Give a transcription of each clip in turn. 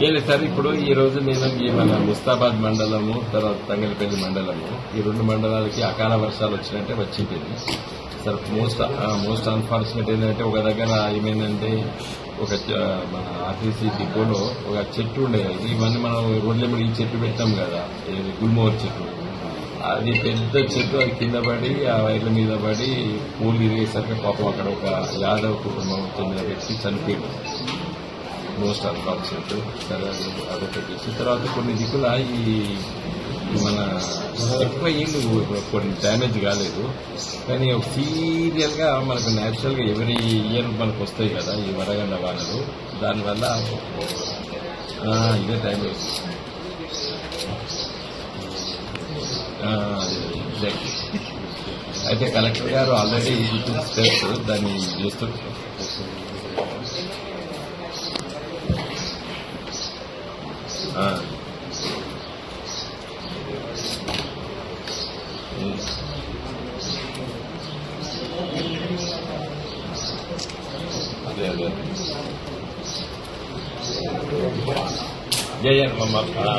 ఏం లేదు సార్, ఇప్పుడు ఈ రోజు నేను ఈ మన ముస్తాబాద్ మండలము, తర్వాత తంగలపల్లి మండలము, ఈ రెండు మండలాలకి అకాల వర్షాలు వచ్చినట్టే వచ్చిపోయింది సార్. మోస్ట్ అన్ఫార్చునేట్ ఏంటంటే ఒక దగ్గర ఏమైందంటే ఒక మన ఆర్టీసీ డిపోలో ఒక చెట్టు ఉండే, ఇవన్నీ మనం రోడ్ల మీద ఈ చెట్టు పెట్టాం కదా, గుల్మోహర్ చెట్టు, అది పెద్ద చెట్టు, అది కింద పడి ఆ వైర్ల మీద పడి పూలు తిరిగేసరికి పాపం అక్కడ ఒక యాదవ్ కుటుంబం చెందిన వ్యక్తి చనిపోయాడు. Most unfortunate. సరే అదొక చేసిన తర్వాత కొన్ని దిక్కుల ఈ మన ఎక్కువ ఏళ్ళు కొన్ని డ్యామేజ్ కాలేదు, కానీ సీరియల్ గా మనకు న్యాచురల్ గా ఎవరీ ఇయర్ మనకు వస్తాయి కదా ఈ వడగండ్ల వానలు, దానివల్ల ఇదే టైం అయితే కలెక్టర్ గారు ఆల్రెడీ స్టెప్స్ దాన్ని చేస్తున్నారు. అదే అదే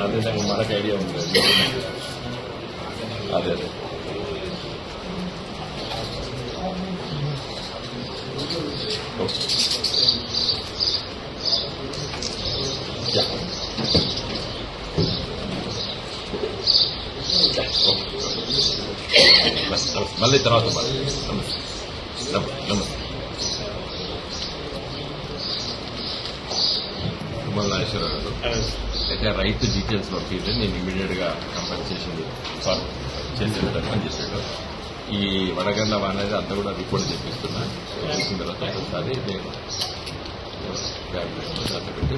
అదే మనకు ఐడియా ఉంది. అదే అదే మళ్ళీ తర్వాత నమస్తే. తుమ్మల నాగేశ్వరరావు గారు అయితే రైతు డీటెయిల్స్ పంపితే నేను ఇమీడియట్ గా కంపెన్సేషన్ చేసేటట్టు అని చెప్పాడు. ఈ వడగండ్ల వాన అనేది అంతా కూడా రిపోర్ట్ చేపిస్తున్నా, చేసిన తర్వాత ఒకసారి నేను పెట్టి